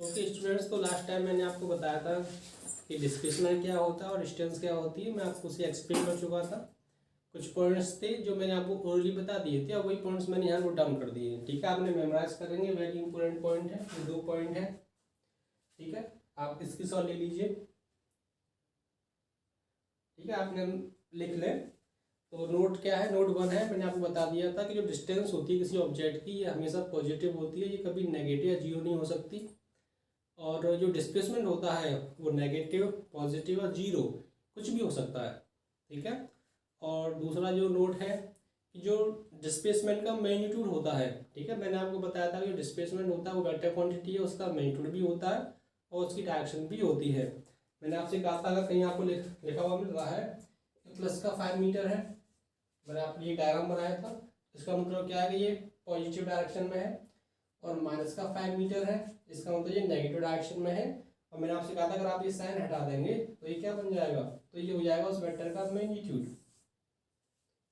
Okay students, तो last time मैंने आपको बताया था कि डिस्प्लेसमेंट क्या होता है और डिस्टेंस क्या होती है। मैं आपको उसे एक्सप्लेन कर चुका था। कुछ पॉइंट्स थे जो मैंने आपको ओरली बता दिए थे और वही पॉइंट्स मैंने यहाँ नोट डाउन कर दिए हैं। ठीक है, आपने मेमोराइज करेंगे, वेरी इंपॉर्टेंट पॉइंट है, ये 2 पॉइंट है। ठीक है, आप इसकी सॉल्व ले लीजिए। ठीक है, आपने लिख लें। तो नोट क्या है, नोट 1 है, मैंने आपको बता दिया था कि जो डिस्टेंस होती है किसी ऑब्जेक्ट की, ये हमेशा पॉजिटिव होती है, ये कभी नेगेटिव या जीरो नहीं हो सकती। और जो डिस्प्लेसमेंट होता है वो नेगेटिव, पॉजिटिव और जीरो कुछ भी हो सकता है। ठीक है, और दूसरा जो नोट है कि जो डिस्प्लेसमेंट का मैग्नीट्यूड होता है, ठीक है, मैंने आपको बताया था कि जो डिस्प्लेसमेंट होता है वो वेक्टर क्वांटिटी है, उसका मैग्नीट्यूड भी होता है और उसकी डायरेक्शन भी होती है। मैंने आपसे कहा था, अगर कहीं आपको लिखा हुआ मिल रहा है प्लस का 5 मीटर है, मैंने आपके लिए डायग्राम बनाया था, इसका मतलब क्या है कि ये पॉजिटिव डायरेक्शन में है, और माइनस का 5 मीटर है, इसका मतलब ये नेगेटिव डायरेक्शन में है। और मैंने आपसे कहा था अगर आप ये साइन हटा देंगे तो ये क्या बन जाएगा, तो ये हो जाएगा उस वेक्टर का मैग्नीट्यूड,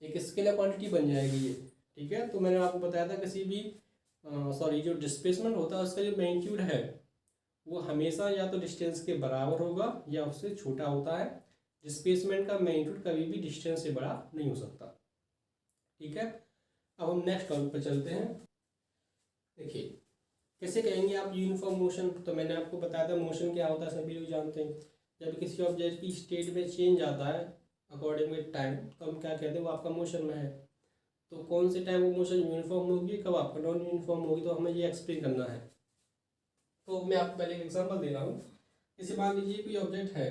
एक स्केलर क्वांटिटी बन जाएगी ये। ठीक है, तो मैंने आपको बताया था किसी भी जो डिस्प्लेसमेंट होता है उसका जो मैग्नीट्यूड है वो हमेशा या तो डिस्टेंस के बराबर होगा या उससे छोटा होता है। डिस्प्लेसमेंट का मैग्नीट्यूड कभी भी डिस्टेंस से बड़ा नहीं हो सकता। ठीक है, अब हम नेक्स्ट टॉपिक पर चलते हैं। देखिए, कैसे कहेंगे आप यूनिफॉर्म मोशन, तो मैंने आपको बताया था मोशन क्या होता है, सभी लोग जानते हैं। जब किसी ऑब्जेक्ट की स्टेट में चेंज आता है अकॉर्डिंग विद टाइम, तो हम क्या कहते हैं, वो आपका मोशन में है। तो कौन से टाइम वो मोशन यूनिफॉर्म होगी, कब आपका नॉन यूनिफॉर्म होगी, तो हमें ये एक्सप्लेन करना है। तो मैं आपको पहले एक एग्जाम्पल दे रहा हूँ। इसे मान लीजिए कोई ऑब्जेक्ट है,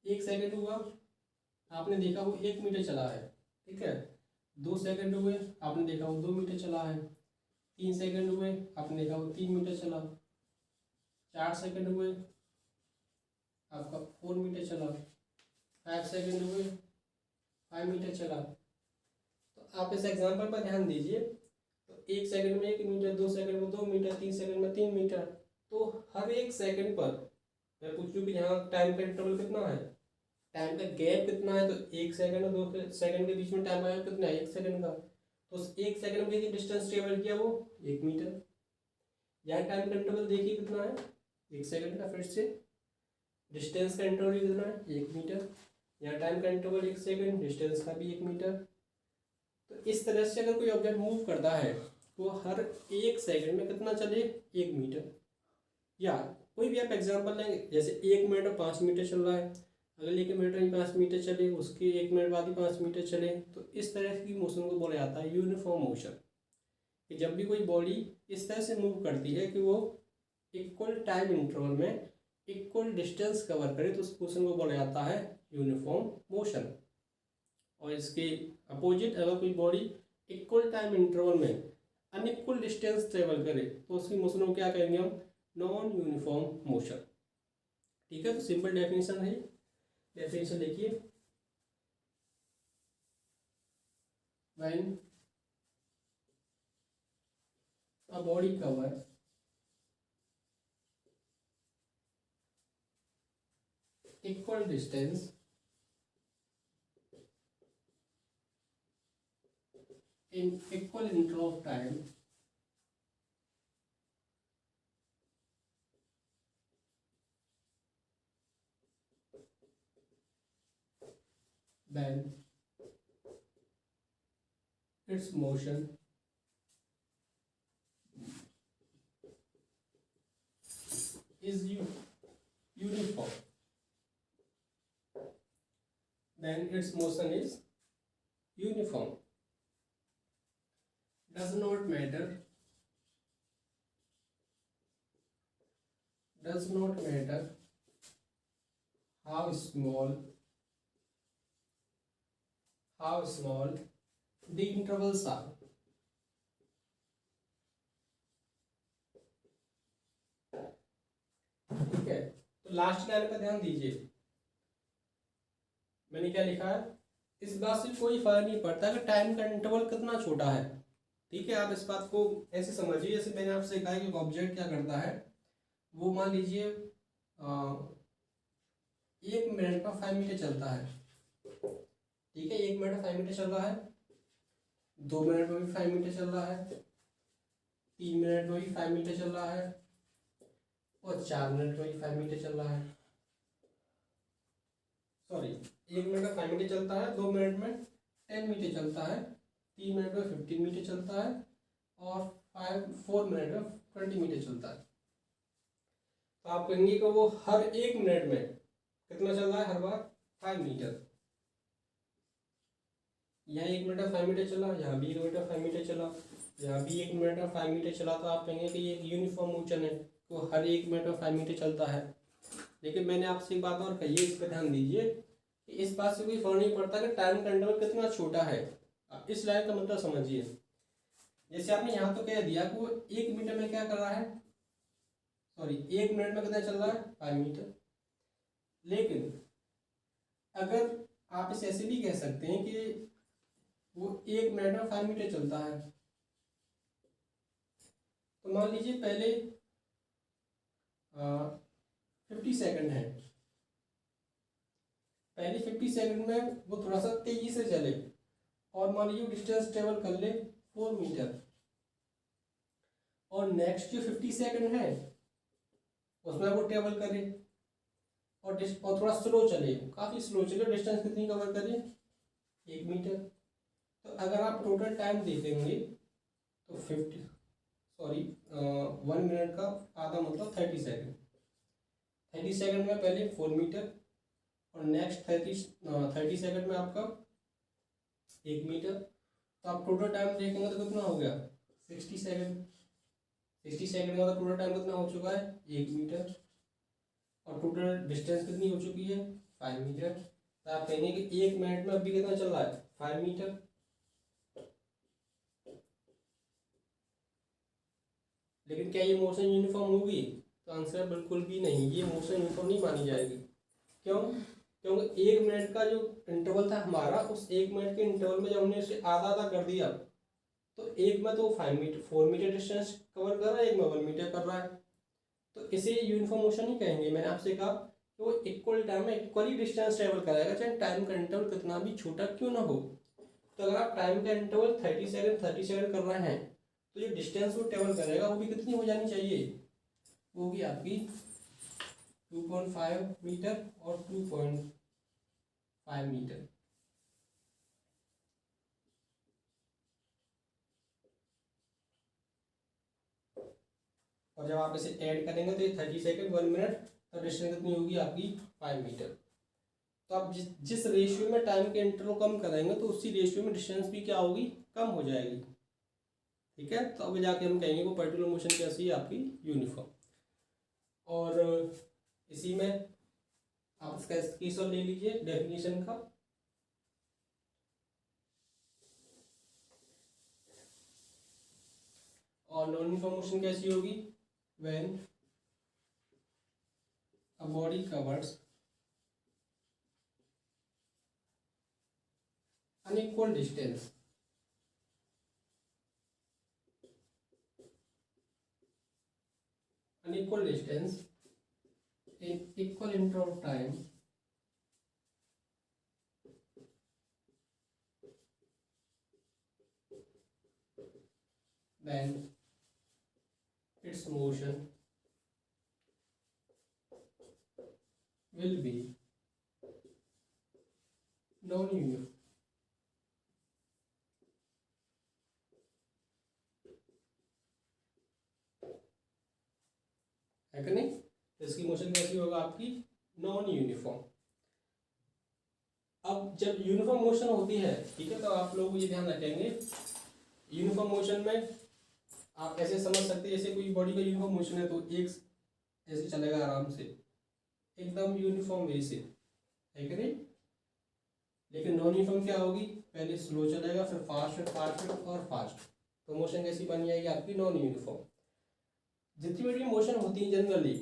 1 सेकेंड हुआ, आपने देखा वो 1 मीटर चला है। ठीक है, 2 सेकेंड हुए, आपने देखा वो 2 मीटर चला है। 3 सेकेंड हुए, आपने देखा वो 3 मीटर चला। 4 सेकेंड हुए, आपका 4 मीटर चला। 5 सेकेंड हुए, 5 मीटर चला। तो आप इस एग्जाम्पल पर ध्यान दीजिए। तो 1 सेकेंड में 1 मीटर, 2 सेकेंड में 2 मीटर, 3 सेकेंड में 3 मीटर। तो हर एक सेकेंड पर मैं पूछूं कि यहाँ टाइम का इंटरवल कितना है, टाइम का गैप कितना है, तो 1 सेकेंड और 2 सेकेंड के बीच में टाइम का गैप कितना है, 1 सेकेंड का। तो उस 1 सेकेंड में डिस्टेंस ट्रेवल किया वो 1 मीटर। यहाँ टाइम का इंटरवल देखिए कितना है, 1 सेकेंड का। फिर से डिस्टेंस का इंटरवल कितना है, 1 मीटर। यहाँ टाइम का इंटरवल 1 सेकेंड, डिस्टेंस का भी 1 मीटर। तो इस तरह से अगर कोई ऑब्जेक्ट मूव करता है तो हर 1 सेकेंड में कितना चले, 1 मीटर। या कोई भी आप एग्जांपल लेंगे, जैसे 1 मिनट में 5 मीटर चल रहा है, अगले 1 मिनट में 5 मीटर चले, उसके 1 मिनट बाद ही 5 मीटर चले, तो इस तरह की मोशन को बोला जाता है यूनिफॉर्म मोशन। कि जब भी कोई बॉडी इस तरह से मूव करती है कि वो इक्वल टाइम इंटरवल में इक्वल डिस्टेंस कवर करे, तो उस मोशन को बोला जाता है यूनिफॉर्म मोशन। और इसके अपोजिट, अगर कोई बॉडी इक्वल टाइम इंटरवल में अनइक्वल डिस्टेंस ट्रेवल करे तो उसकी मोशन को क्या कहेंगे हम, नॉन यूनिफॉर्म मोशन। ठीक है, तो सिंपल डेफिनेशन है, डेफिनेशन देखिए। When a body cover equal distance in equal interval of time then its motion is uniform. Then its motion is uniform. Does not matter how small the intervals are. ठीक है, तो last line पर ध्यान दीजिए, मैंने क्या लिखा है, इस बात से कोई फर्क नहीं पड़ता कि टाइम का इंटरवल कितना छोटा है। ठीक है, आप इस बात को ऐसे समझिए, जैसे मैंने आपसे कहा कि ऑब्जेक्ट क्या करता है, वो मान लीजिए 1 मिनट में 5 मीटर चलता है। ठीक है, 1 मिनट में 5 मीटर चल रहा है, 2 मिनट में भी 5 मीटर चल रहा है, 3 मिनट में भी 5 मीटर चल रहा है, और 4 मिनट में 5 मीटर चल रहा है, सॉरी 1 मिनट में 5 मीटर चलता है, 2 मिनट में 10 मीटर चलता है, 3 मिनट में 15 मीटर चलता है, और 4 मिनट में 20 मीटर चलता है। तो आप कहेंगे कि वो हर 1 मिनट में कितना चल रहा है, हर बार 5 मीटर। यहाँ 1 मिनट में 5 मीटर चला, यहाँ भी 1 मिनट में 5 मीटर चला, यहाँ भी 1 मिनट में 5 मीटर चला, तो आप कहेंगे कि ये एक यूनिफॉर्म मोशन है, तो हर 1 मिनट में 5 मीटर चलता है। लेकिन मैंने आपसे एक बात और कही है, इस पर ध्यान दीजिए कि इस बात से कोई फर्क नहीं पड़ता कि टाइम का इंटरवल कितना छोटा है। आप इस लाइन का मतलब समझिए, जैसे आपने यहाँ तो कह दिया कि वो 1 मिनट में क्या कर रहा है, सॉरी 1 मिनट में कितना चल रहा है, 5 मीटर। लेकिन अगर आप इसे ऐसे भी कह सकते हैं कि वो 1 मिनट में 5 मीटर चलता है, तो मान लीजिए पहले 50 सेकंड है, पहले 50 सेकंड में वो थोड़ा सा तेजी से चले और मान लीजिए डिस्टेंस ट्रेवल कर ले 4 मीटर, और नेक्स्ट जो 50 सेकंड है उसमें वो ट्रेवल करे और थोड़ा स्लो चले, काफ़ी स्लो चले, डिस्टेंस कितनी कवर करे, 1 मीटर। तो अगर आप टोटल टाइम देखेंगे तो 1 मिनट का आधा मतलब 30 सेकंड। 30 सेकंड में पहले 4 मीटर और नेक्स्ट 30 सेकंड में आपका 1 मीटर। तो आप टोटल टाइम देखेंगे तो कितना हो गया, 60 सेकंड। 60 सेकंड का टोटल टाइम कितना हो चुका है, 1 मीटर, और टोटल डिस्टेंस कितनी हो चुकी है, 5 मीटर। तो आप कहेंगे कि 1 मिनट में अभी कितना चल रहा है, 5 मीटर। लेकिन क्या ये मोशन यूनिफॉर्म होगी, तो आंसर बिल्कुल भी नहीं, ये मोशन यूनिफॉर्म नहीं मानी जाएगी। क्यों? क्योंकि 1 मिनट का जो इंटरवल था हमारा, उस 1 मिनट के इंटरवल में जब हमने उसे आधा आधा कर दिया, तो एक में तो 4 मीटर डिस्टेंस कवर कर रहा है, एक में 1 मीटर कर रहा है, तो इसे यूनिफॉर्म मोशन नहीं कहेंगे। मैंने आपसे कहा कि वो इक्वल टाइम में इक्वली डिस्टेंस ट्रेवल कराएगा, चाहे टाइम का इंटरवल कितना भी छोटा क्यों ना हो। तो अगर आप टाइम का इंटरवल 30 सेकंड कर रहे हैं, तो जो डिस्टेंस वो ट्रेवल करेगा वो भी कितनी हो जानी चाहिए, वो भी आपकी 2.5 मीटर और 2.5 मीटर। और जब आप इसे ऐड करेंगे तो ये 30 सेकंड 1 मिनट, तो डिस्टेंस कितनी होगी आपकी, 5 मीटर। तो आप जिस रेशियो में टाइम के इंटरवल कम करेंगे तो उसी रेशियो में डिस्टेंस भी क्या होगी, कम हो जाएगी। ठीक है, तो अभी जाके हम कहेंगे वो पर्टिकुलर मोशन कैसी है आपकी, यूनिफॉर्म। और इसी में आप इसका स्क्रीनशॉट ले लीजिए डेफिनेशन का। और नॉन यूनिफॉर्म मोशन कैसी होगी, when a body covers unequal distance in equal interval of time then its motion will be non-uniform। है कि नहीं? इसकी मोशन कैसी होगा आपकी, नॉन यूनिफॉर्म। अब जब यूनिफॉर्म मोशन होती है, ठीक है, तो आप लोग ये ध्यान रखेंगे, यूनिफॉर्म मोशन में आप ऐसे समझ सकते हैं जैसे कोई बॉडी का यूनिफॉर्म मोशन है तो एक ऐसे चलेगा आराम से, एकदम यूनिफॉर्म वे से, है कि नहीं। लेकिन नॉन यूनिफॉर्म क्या होगी, पहले स्लो चलेगा, फिर फास्ट फास्ट और फास्ट, तो मोशन कैसी बन जाएगी आपकी, नॉन यूनिफॉर्म। जितनी बड़ी मोशन होती है जनरली,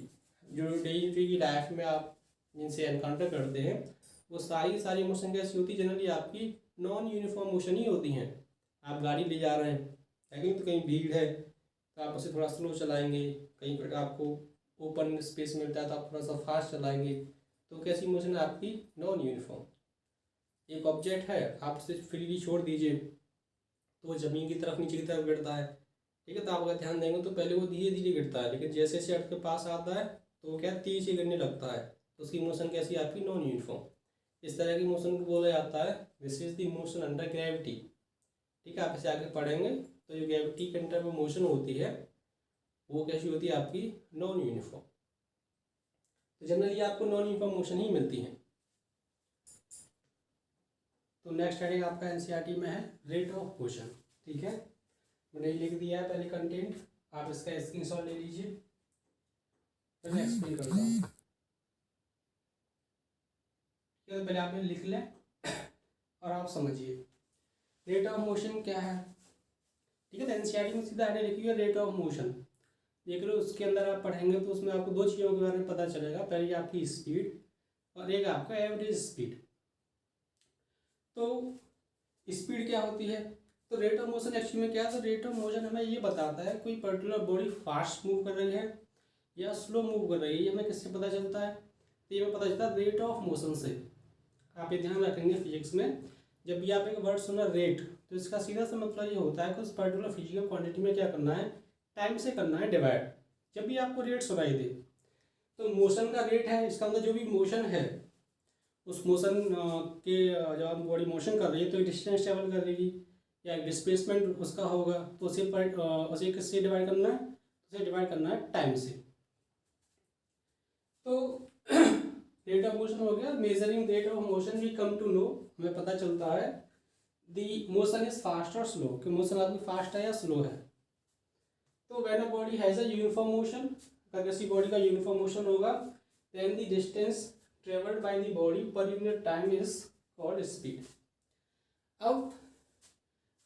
जो डेली की लाइफ में आप जिनसे एनकाउंटर करते हैं, वो सारी मोशन कैसी होती है, जनरली आपकी नॉन यूनिफॉर्म मोशन ही होती हैं। आप गाड़ी ले जा रहे हैं, लेकिन तो कहीं भीड़ है तो आप उसे थोड़ा स्लो चलाएंगे, कहीं पर आपको ओपन स्पेस मिलता है तो आप थोड़ा सा फास्ट चलाएंगे, तो कैसी मोशन है आपकी, नॉन यूनिफॉर्म। एक ऑब्जेक्ट है, आप उसे फ्रीली छोड़ दीजिए तो वो ज़मीन की तरफ नीचे की तरफ गिरता है, ठीक है। तो आप अगर ध्यान देंगे तो पहले वो धीरे धीरे गिरता है, लेकिन जैसे जैसे अर्थ के पास आता है तो वो क्या तेज से गिरने लगता है, तो उसकी मोशन कैसी आपकी नॉन यूनिफॉर्म। इस तरह की मोशन को बोला जाता है this is the motion under gravity. ठीक है, आप इसे आगे पढ़ेंगे तो जो ग्रेविटी के अंडर में मोशन होती है वो कैसी होती है आपकी नॉन यूनिफॉर्म। तो जनरली आपको नॉन यूनिफॉर्म मोशन ही मिलती है। तो नेक्स्ट हेडिंग आपका एनसीईआरटी में है रेट ऑफ मोशन। ठीक है, मैंने लिख दिया है पहले कंटेंट, आप इसका स्क्रीनशॉट ले लीजिए, फिर मैं एक्सप्लेन करता हूँ। तो पहले आपने लिख लें और आप समझिए रेट ऑफ मोशन क्या है। ठीक है, तो एनसीईआरटी में सीधा हेडिंग लिखी है रेट ऑफ मोशन। देख लो उसके अंदर आप पढ़ेंगे तो उसमें आपको दो चीज़ों के बारे में पता चलेगा, पहले आपकी स्पीड और एक आपका एवरेज स्पीड। तो स्पीड क्या होती है, तो रेट ऑफ मोशन एक्चुअली में क्या है, तो रेट ऑफ मोशन हमें ये बताता है कोई पर्टिकुलर बॉडी फास्ट मूव कर रही है या स्लो मूव कर रही है, ये हमें किससे पता चलता है, तो ये हमें पता चलता है रेट ऑफ मोशन से। आप ये ध्यान रखेंगे फिजिक्स में जब भी आप एक वर्ड सुना रेट, तो इसका सीधा सा मतलब ये होता है कि उस पर्टिकुलर फिजिकल क्वांटिटी में क्या करना है, टाइम से करना है डिवाइड। जब भी आपको रेट सुनाई दे तो मोशन का रेट है, इसका मतलब जो भी मोशन है उस मोशन के जब आप बॉडी मोशन कर रही है तो डिस्टेंस ट्रेवल कर रही या डिस्प्लेसमेंट उसका होगा, तो उसे किससे डिवाइड करना है, उसे डिवाइड करना है टाइम से। तो रेट ऑफ मोशन हो गया। Measuring rate of motion we come to know, हमें पता चलता है दी मोशन इज फास्ट और स्लो, कि मोशन आपकी फास्ट है या स्लो है। तो when a body has a uniform motion, अगर किसी बॉडी का यूनिफॉर्म मोशन होगा then the distance travelled by the body per unit time is called speed.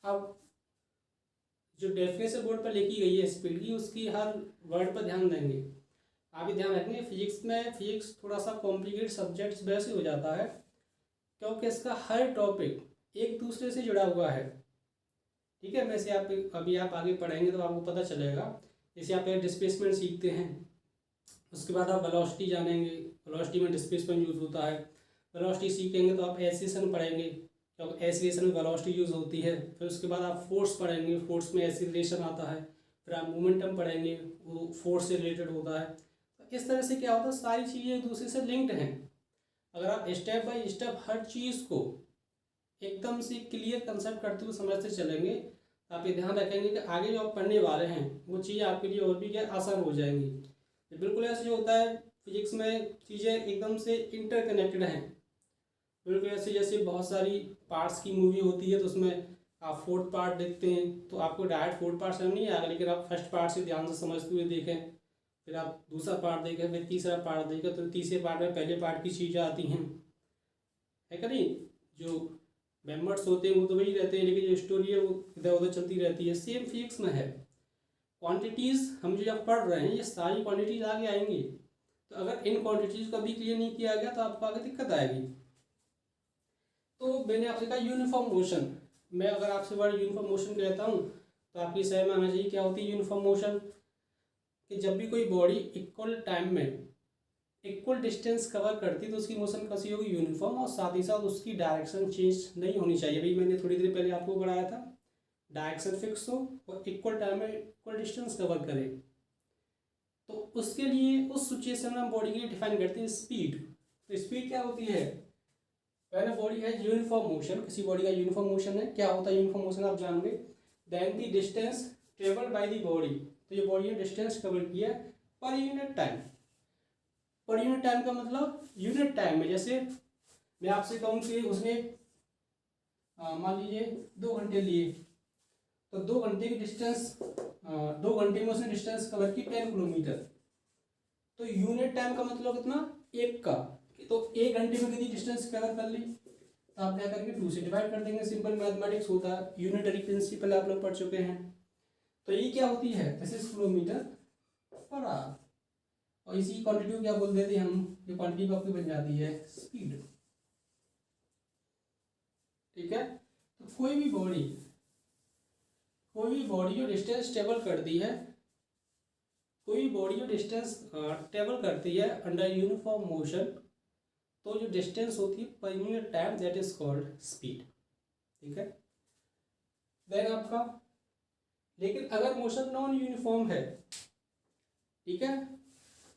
अब जो डेफिनेशन बोर्ड पर लिखी गई है स्पीड की, उसकी हर वर्ड पर ध्यान देंगे। आप भी ध्यान रखेंगे फिजिक्स थोड़ा सा कॉम्प्लिकेटेड सब्जेक्ट वैसे हो जाता है क्योंकि इसका हर टॉपिक एक दूसरे से जुड़ा हुआ है। ठीक है, वैसे आप अभी आप आगे पढ़ेंगे तो आपको पता चलेगा। जैसे आप एक डिस्प्लेसमेंट सीखते हैं, उसके बाद आप वेलोसिटी जानेंगे, वेलोसिटी में डिस्प्लेसमेंट यूज़ होता है। वेलोसिटी सीखेंगे तो आप एक्सीलरेशन पढ़ेंगे क्योंकि एक्सीलरेशन में वेलोसिटी यूज़ होती है। फिर उसके बाद आप फोर्स पढ़ेंगे, फोर्स में एक्सीलरेशन आता है। फिर आप मोमेंटम पढ़ेंगे, वो फोर्स से रिलेटेड होता है। तो इस तरह से क्या होता है, सारी चीज़ें एक दूसरे से लिंक्ड हैं। अगर आप स्टेप बाय स्टेप हर चीज़ को एकदम से क्लियर कंसेप्ट करते हुए समझते चलेंगे, आप ये ध्यान रखेंगे कि आगे जो आप पढ़ने वाले हैं वो चीज़ें आपके लिए और भी क्या आसान हो जाएंगी। बिल्कुल ऐसे होता है फिजिक्स में, चीज़ें एकदम से इंटरकनेक्टेड हैं। बिल्कुल ऐसे जैसे बहुत सारी पार्ट्स की मूवी होती है तो उसमें आप फोर्थ पार्ट देखते हैं तो आपको डायरेक्ट फोर्थ पार्ट समझ नहीं आएगा, लेकिन आप फर्स्ट पार्ट से ध्यान से समझते हुए देखें, फिर आप दूसरा पार्ट देखें, फिर तीसरा पार्ट देखें, तो तीसरे पार्ट में पहले पार्ट की चीज़ें आती हैं, है क्या नहीं। जो मेंबर्स होते हैं वो तो वही रहते हैं, लेकिन जो स्टोरी है वो इधर उधर चलती रहती है। सेम फिजिक्स में है, क्वांटिटीज़ हम जो जब पढ़ रहे हैं ये सारी क्वांटिटीज़ आगे आएंगी, तो अगर इन क्वांटिटीज़ को भी क्लियर नहीं किया गया तो आपको आगे दिक्कत आएगी। तो मैंने आपसे कहा यूनिफॉर्म मोशन, मैं अगर आपसे वर्ड यूनिफॉर्म मोशन कहता हूँ तो आपकी समझ में आना चाहिए क्या होती है यूनिफॉर्म मोशन, कि जब भी कोई बॉडी इक्वल टाइम में इक्वल डिस्टेंस कवर करती है तो उसकी मोशन कैसी होगी, यूनिफॉर्म, और साथ ही साथ उसकी डायरेक्शन चेंज नहीं होनी चाहिए। अभी मैंने थोड़ी देर पहले आपको पढ़ाया था, डायरेक्शन फिक्स हो और इक्वल टाइम में इक्वल डिस्टेंस कवर करे। तो उसके लिए उस सिचुएशन में हम बॉडी के लिए डिफाइन करते हैं स्पीड। तो स्पीड क्या होती है, when a body has uniform motion, किसी बॉडी का यूनिफॉर्म मोशन है, क्या होता है यूनिफॉर्म मोशन आप जानेंगे, then the distance travelled by the body, तो ये बॉडी ने डिस्टेंस कवर किया per unit time. Per unit time का मतलब यूनिट टाइम में, जैसे मैं आपसे कहूँ कि उसने मान लीजिए 2 घंटे लिए, तो 2 घंटे की डिस्टेंस 2 घंटे में उसने डिस्टेंस कवर की 10 किलोमीटर, तो यूनिट टाइम का मतलब कितना, 1 का, तो 1 घंटे में कितनी डिस्टेंस कवर कर ली, तो आप क्या करेंगे 2 से डिवाइड कर देंगे, सिंपल मैथमेटिक्स होता है, यूनिटरी प्रिंसिपल आप लोग पढ़ चुके हैं। तो ये क्या होती है, this is kilometre per hour, और इसी क्वांटिटी को क्या बोल देते हैं हम, ये क्वांटिटी आपकी बन जाती है स्पीड। ठीक है, तो कोई भी बॉडी जो डिस्टेंस ट्रेवल करती है, कोई भी बॉडी जो डिस्टेंस ट्रेवल करती है अंडर यूनिफॉर्म मोशन, तो जो डिस्टेंस होती है पर unit time that is called speed. ठीक है, देन आपका लेकिन अगर मोशन नॉन यूनिफॉर्म है, ठीक है,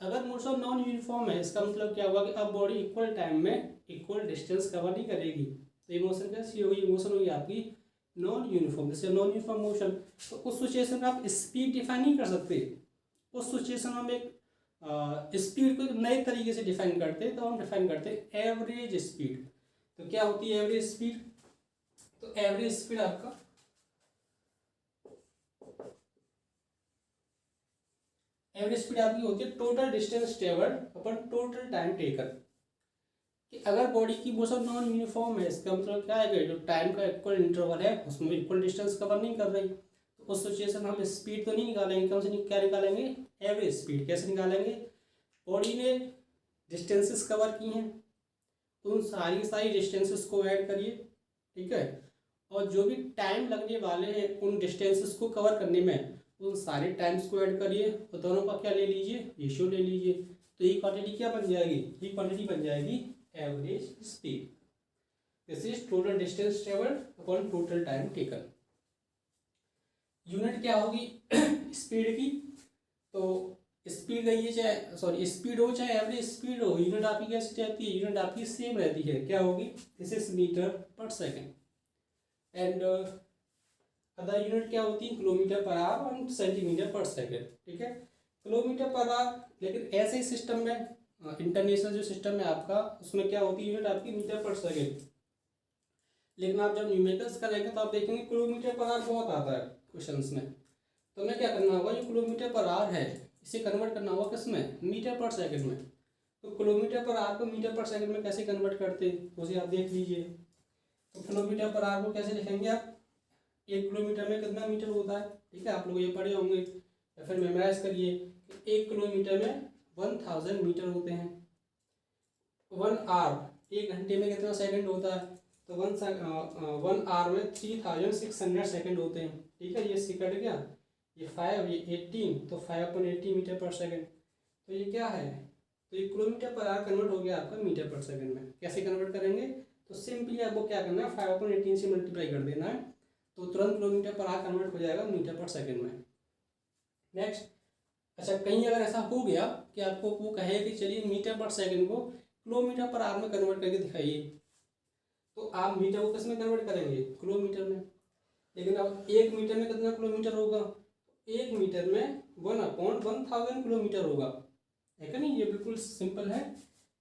अगर मोशन नॉन यूनिफॉर्म है इसका मतलब क्या हुआ कि अब बॉडी इक्वल टाइम में इक्वल डिस्टेंस कवर नहीं करेगी, तो ये मोशन कैसी होगी, मोशन होगी आपकी नॉन यूनिफॉर्म। जैसे नॉन यूनिफॉर्म मोशन, तो उस सिचुएशन में आप स्पीड डिफाइन नहीं कर सकते। उस सिचुएशन में हम एक स्पीड को नए तरीके से डिफाइन करते हैं, तो हम डिफाइन करते हैं एवरेज स्पीड। तो क्या होती है एवरेज स्पीड, तो एवरेज स्पीड आपका एवरेज स्पीड आपकी होती है टोटल डिस्टेंस ट्रेवल्ड अपन टोटल टाइम टेकन। कि अगर बॉडी की मोशन नॉन यूनिफॉर्म है इसका मतलब क्या है कि जो टाइम का इक्वल इंटरवल है उसमें इक्वल डिस्टेंस कवर नहीं कर रही, तो उस सिचुएशन में हम स्पीड तो नहीं निकालेंगे, कम से क्या निकालेंगे, एवरेज स्पीड। कैसे निकालेंगे, बॉडी ने डिस्टेंसेस कवर की हैं, उन सारी डिस्टेंसेस को ऐड करिए, ठीक है, और जो भी टाइम लगने वाले हैं उन डिस्टेंसेस को कवर करने में उन सारे टाइम्स को ऐड करिए और दोनों का क्या ले लीजिए, रेशियो ले लीजिए। तो ये क्वांटिटी क्या बन जाएगी, ये क्वांटिटी बन जाएगी average speed. This is total distance travelled upon total time taken. Unit क्या होगी स्पीड की, तो स्पीड गई है चाहे सॉरी स्पीड हो चाहे एवरेज स्पीड हो, यूनिट आपकी कैसी रहती है, यूनिट आपकी सेम रहती है, क्या होगी, दिस इज मीटर पर सेकेंड। एंड अदर यूनिट क्या होती है, किलोमीटर पर आवर और सेंटीमीटर पर सेकेंड, ठीक है, किलोमीटर पर आवर। लेकिन ऐसे ही सिस्टम में इंटरनेशनल जो सिस्टम है आपका उसमें क्या होती है यूनिट आपकी मीटर पर सेकेंड। लेकिन आप जब न्यूमेरिकल्स करेंगे तो आप देखेंगे किलोमीटर पर आवर बहुत आता है क्वेश्चंस में, तो हमें क्या करना होगा, जो किलोमीटर पर आवर है इसे कन्वर्ट करना होगा किसमें, मीटर पर सेकेंड में। तो किलोमीटर पर आवर को मीटर पर सेकेंड में कैसे कन्वर्ट करते हैं उसे आप देख लीजिए। तो किलोमीटर पर आवर को कैसे लिखेंगे आप, 1 किलोमीटर में कितना मीटर होता है, ठीक है, आप लोग ये पढ़े होंगे या फिर मेमोराइज करिए। 1 किलोमीटर में 1000 मीटर होते हैं। 1 आवर 1 घंटे में कितना सेकंड होता है, तो 1 आवर में 3600 सेकंड होते हैं, ठीक है, ये सेकंड क्या, ये 5 ये 18, तो 5/80 मीटर पर सेकंड। तो ये क्या है, तो ये किलोमीटर पर आवर कन्वर्ट हो गया आपका मीटर पर सेकंड में। कैसे कन्वर्ट करेंगे, तो सिंपली आपको क्या करना है, 5/18 से मल्टीप्लाई कर देना है, तो तुरंत किलोमीटर पर आवर कन्वर्ट हो जाएगा मीटर पर सेकंड में। नेक्स्ट, अच्छा कहीं अगर ऐसा हो गया कि आपको वो कहे कि चलिए मीटर पर सेकंड को किलोमीटर पर आवर में कन्वर्ट करके दिखाइए, तो आप मीटर को किस में कन्वर्ट करेंगे, किलोमीटर में। लेकिन अब 1 मीटर में कितना किलोमीटर होगा, 1 मीटर में 1/1000 किलोमीटर होगा, है क्या नहीं, ये बिल्कुल सिंपल है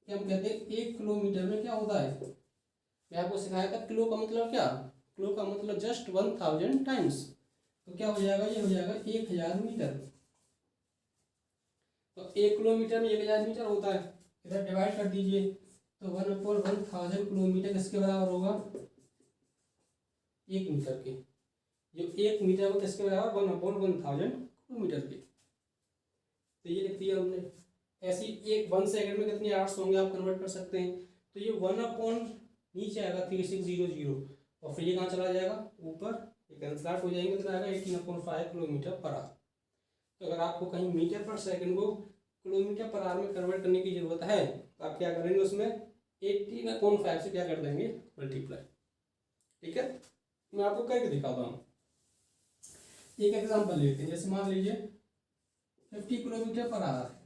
कि हम कहते हैं 1 किलोमीटर में क्या होता है, मैं आपको सिखाया था किलो का मतलब क्या, किलो का मतलब जस्ट 1000 टाइम्स, तो क्या हो जाएगा, ये हो जाएगा 1000 मीटर। तो 1 किलोमीटर में 1000 मीटर होता है, इधर डिवाइड कर दीजिए, तो 1/1000 किलोमीटर किसके बराबर होगा, 1 मीटर के। जो 1 मीटर वो किसके बराबर, 1/1000 किलोमीटर के। तो ये लिख दिया हमने। ऐसी 1 सेकंड में कितने आवर्स होंगे आप कन्वर्ट कर सकते हैं, तो ये 1 नीचे आएगा 3600 और फिर ये कहाँ चला जाएगा ऊपर, ये कैंसिल आउट हो जाएंगे, कितना आएगा 18/5 किलोमीटर पर आवर। तो अगर आपको कहीं मीटर पर सेकंड को किलोमीटर पर आवर में कन्वर्ट करने की जरूरत है तो आप क्या करेंगे, उसमें 18/5 से क्या कर देंगे, मल्टीप्लाई, ठीक है। मैं आपको करके दिखाता हूँ, एक एग्जांपल लेते हैं। जैसे मान लीजिए 50 किलोमीटर पर आवर है,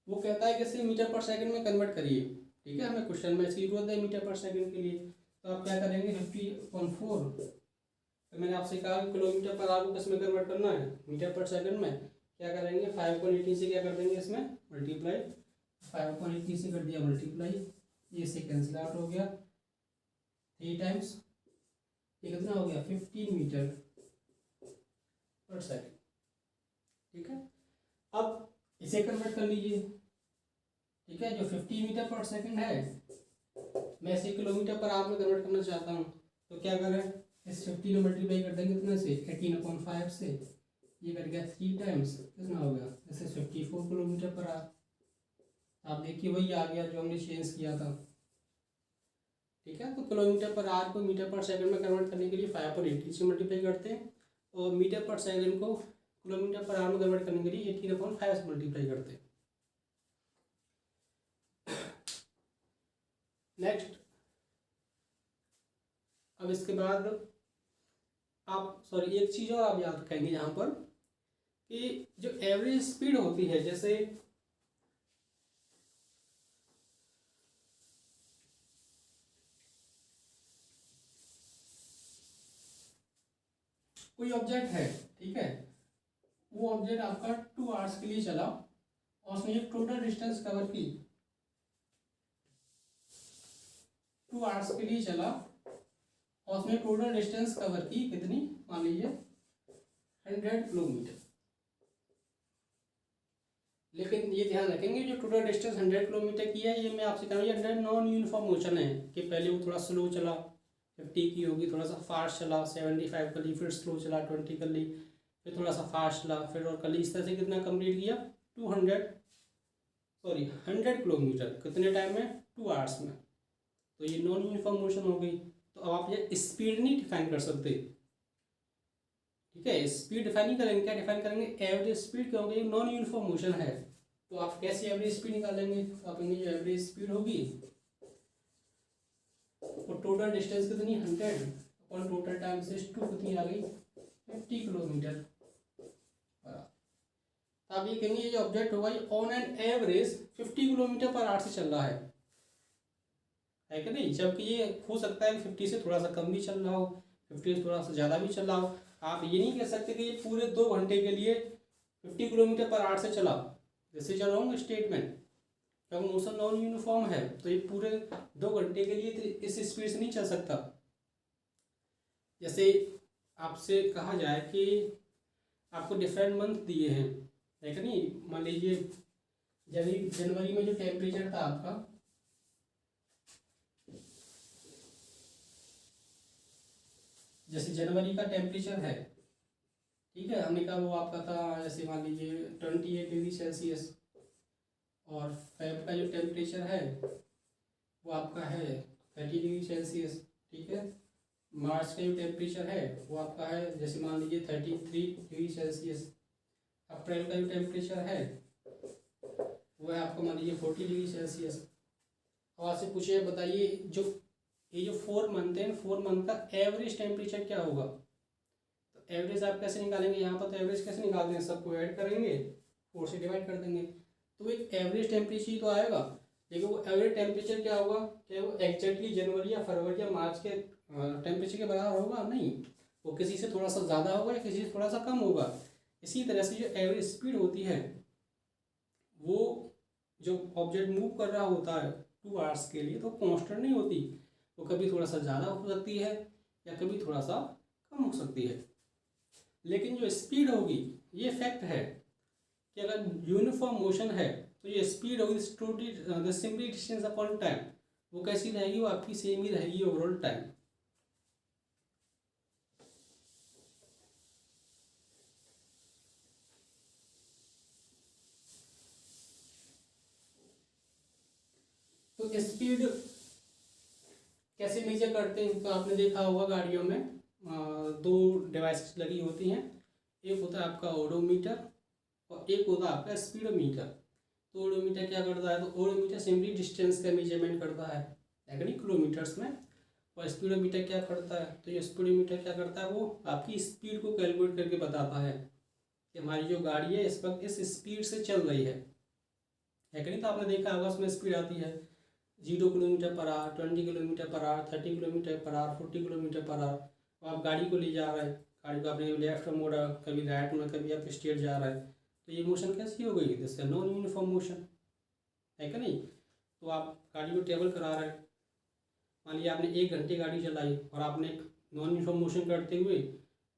वो कहता है कि इसे मीटर पर सेकंड में कन्वर्ट करिए, ठीक है, हमें क्वेश्चन में इसकी जरूरत है मीटर पर सेकंड के लिए, तो आप क्या करेंगे 50/4, तो मैंने आपसे कहा कि किलोमीटर पर आवर को किस में कन्वर्ट करना है, मीटर पर सेकंड में। क्या करेंगे 5/80 से क्या कर देंगे इसमें मल्टीप्लाई, 5/80 से कर दिया मल्टीप्लाई, ये से कैंसिल आउट हो गया 3 टाइम्स, ये कितना हो गया 15 मीटर पर सेकंड, ठीक है। अब इसे कन्वर्ट कर लीजिए, ठीक है, जो 50 मीटर पर सेकंड है मैं इसे किलोमीटर पर आवर में कन्वर्ट करना चाहता हूँ, तो क्या करें, इस 50 में मल्टीप्लाई कर देंगे कितने से, 18/5 से, ये कट गया 3 टाइम्स, कितना हो गया, जैसे 54 किलोमीटर पर आवर। आप देखिए वही आ गया जो हमने चेंज किया था, ठीक है। तो किलोमीटर पर आवर को मीटर पर सेकंड में कन्वर्ट करने के लिए 5/80 से मल्टीप्लाई करते हैं और मीटर पर सेकंड को किलोमीटर पर आवर में कन्वर्ट करने के लिए 18/5 से मल्टीप्लाई करते हैं। नेक्स्ट, अब इसके बाद आप सॉरी एक चीज़ और आप याद रखेंगे यहाँ पर कि जो एवरेज स्पीड होती है, जैसे कोई ऑब्जेक्ट है, ठीक है, वो ऑब्जेक्ट आपका 2 आवर्स के लिए चला और उसने एक टोटल डिस्टेंस कवर की, 2 आवर्स के लिए चला और उसने टोटल डिस्टेंस कवर की कितनी, मान लीजिए 100 किलोमीटर। लेकिन ये ध्यान रखेंगे जो टोटल डिस्टेंस 100 किलोमीटर की है, ये मैं आपसे कह रहा हूँ ये अंडर नॉन यूनिफॉर्म मोशन है, कि पहले वो थोड़ा स्लो चला 50 की होगी, थोड़ा सा फास्ट चला 75 कर ली, फिर स्लो चला 20 कर ली, फिर थोड़ा सा फास्ट चला, फिर और कर ली, इस तरह से कितना कंप्लीट किया 100 किलोमीटर कितने टाइम में, 2 आवर्स में। तो ये नॉन यूनिफॉर्म मोशन हो गई। तो अब आप ये स्पीड नहीं डिफाइन कर सकते, ठीक है, स्पीड डिफाइन नहीं करेंगे, क्या डिफाइन करेंगे, एवरेज स्पीड, क्योंकि नॉन यूनिफॉर्म मोशन है। तो आप कैसे एवरेज स्पीड निकालेंगे, तो आप जो एवरेज स्पीड होगी वो टोटल डिस्टेंस कितनी 100 और टोटल टाइम से 2 कितनी आ गई 50 किलोमीटर। तो आप ये कहेंगे ये जो ऑब्जेक्ट होगा ये on an average 50 kilometre per hour से चल रहा है कि नहीं, जबकि ये हो सकता है कि 50 से थोड़ा सा कम भी चल रहा हो, 50 से थोड़ा सा ज़्यादा भी चल रहा हो। आप ये नहीं कह सकते कि ये पूरे 2 घंटे के लिए 50 किलोमीटर पर आवर से चला, this is a wrong statement, क्योंकि मोशन नॉन यूनिफॉर्म है। तो ये पूरे 2 घंटे के लिए इस स्पीड से नहीं चल सकता। जैसे आपसे कहा जाए कि आपको डिफरेंट मंथ दिए हैं, है कि नहीं, मान लीजिए जनवरी में जो टेम्परेचर था आपका, जैसे जनवरी का टेम्परेचर है, ठीक है, हमने कहा वो आपका था जैसे मान लीजिए 28 डिग्री सेल्सियस, और फेब का जो टेम्परेचर है वो आपका है 30 डिग्री सेल्सियस, ठीक है। मार्च का जो टेम्परेचर है वो आपका है जैसे मान लीजिए 33 डिग्री सेल्सियस। अप्रैल का जो टेम्परेचर है वो है आपका मान लीजिए 40 डिग्री सेल्सियस। और आपसे पूछिए बताइए जो ये जो 4 मंथ है, 4 मंथ का एवरेज टेम्परेचर क्या होगा। तो एवरेज आप कैसे निकालेंगे, यहाँ पर तो एवरेज कैसे निकालते हैं, सबको ऐड करेंगे 4 से डिवाइड कर देंगे, तो एक एवरेज टेम्परेचर ही तो आएगा। लेकिन वो एवरेज टेम्परेचर क्या होगा, क्या वो एक्जैक्टली जनवरी या फरवरी या मार्च के टेम्परेचर के बराबर होगा, नहीं, वो किसी से थोड़ा सा ज़्यादा होगा या किसी से थोड़ा सा कम होगा। इसी तरह से जो एवरेज स्पीड होती है वो जो ऑब्जेक्ट मूव कर रहा होता है 2 आवर्स के लिए तो कांस्टेंट नहीं होती, वो कभी थोड़ा सा ज़्यादा हो सकती है या कभी थोड़ा सा कम हो सकती है। लेकिन जो स्पीड होगी ये फैक्ट है कि अगर यूनिफॉर्म मोशन है तो ये स्पीड होगी सिंपली डिस्टेंस अपॉन टाइम, वो कैसी रहेगी, वो आपकी सेम ही रहेगी ओवरऑल टाइम। तो स्पीड कैसे मेजर करते हैं, तो आपने देखा होगा गाड़ियों में 2 डिवाइस लगी होती हैं, एक होता है आपका ओडोमीटर और एक होता है आपका स्पीडोमीटर। तो ओडोमीटर क्या करता है, तो ओडोमीटर सिंपली डिस्टेंस का मेजरमेंट करता है यानी किलोमीटर्स में, और स्पीडोमीटर क्या करता है, तो ये स्पीडोमीटर क्या करता है, वो आपकी स्पीड को कैलकुलेट करके बताता है कि हमारी जो गाड़ी है इस वक्त इस स्पीड से चल रही है कि नहीं। तो आपने देखा होगा उसमें स्पीड आती है 0 kilometre per hour, 20 kilometre per hour, 30 kilometre per hour, 40 kilometre per hour. तो आप गाड़ी को ले जा रहे हैं, गाड़ी को आपने लेफ्ट में मोड़ा, कभी राइट में, कभी आप स्ट्रेट जा रहा है, तो ये मोशन कैसी हो गई, दिस नॉन यूनिफॉर्म मोशन है कि नहीं। तो आप गाड़ी को ट्रेवल करा रहे हैं, मान लीजिए आपने 1 घंटे गाड़ी चलाई और आपने एक नॉन यूनिफॉर्म मोशन करते हुए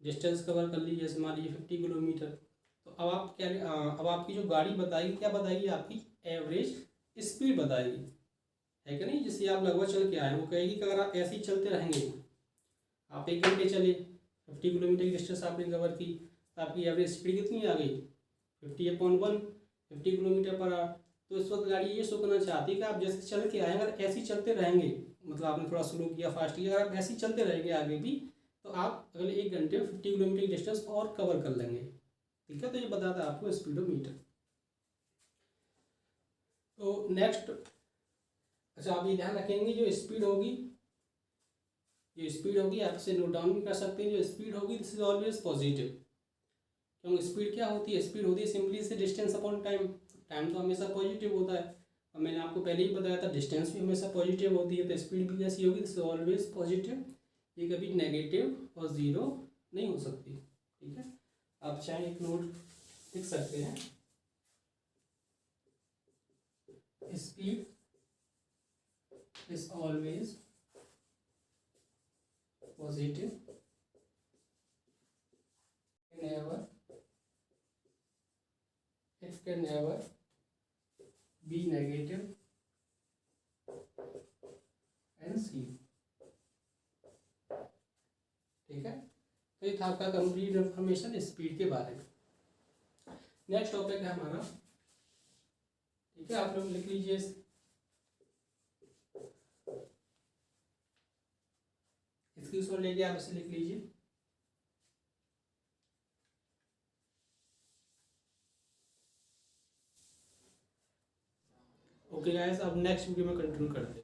डिस्टेंस कवर कर ली, जैसे मान लीजिए 50 किलोमीटर। तो अब आप क्या, अब आपकी जो गाड़ी बताएगी क्या बताएगी, आपकी एवरेज स्पीड बताएगी है कि नहीं। जैसे आप लगभग चल के आए, वो कहेगी कि अगर आप ऐसे ही चलते रहेंगे, आप 1 घंटे चले 50 किलोमीटर की डिस्टेंस आपने कवर की, तो आपकी एवरेज स्पीड कितनी आ गई 50/1, 50 किलोमीटर पर आवर। तो इस वक्त गाड़ी ये सोचना चाहती है कि आप जैसे चल के आए अगर ऐसे ही चलते रहेंगे, मतलब आपने थोड़ा स्लो किया फास्ट किया, अगर आप ऐसे ही चलते रहेंगे आगे भी, तो आप अगले 1 घंटे में 50 किलोमीटर की डिस्टेंस और कवर कर लेंगे, ठीक है। तो ये बताता है आपको स्पीडोमीटर। तो नेक्स्ट, अच्छा आप ये ध्यान रखेंगे जो स्पीड होगी जो स्पीड होगी आप इसे नोट डाउन भी कर सकते हैं। जो स्पीड होगी दिस इज ऑलवेज पॉजिटिव, क्योंकि स्पीड क्या होती है, स्पीड होती है सिंपली से डिस्टेंस अपॉन टाइम। टाइम तो हमेशा पॉजिटिव होता है, और मैंने आपको पहले ही बताया था डिस्टेंस भी हमेशा पॉजिटिव होती है, तो स्पीड भी कैसी होगी, दिस इज ऑलवेज पॉजिटिव। ये कभी नेगेटिव और ज़ीरो नहीं हो सकती। ठीक है, आप चाहे एक नोट लिख सकते हैं, speed is always positive, it can never be negative and zero। ठीक है, तो ये था आपका कंप्लीट इंफॉर्मेशन स्पीड के बारे में। नेक्स्ट टॉपिक है हमारा, ठीक है, आप लोग लिख लीजिए, स्क्रीनशॉट लेके आप इसे लिख लीजिए। ओके गाइस, अब नेक्स्ट वीडियो में कंटिन्यू करते हैं।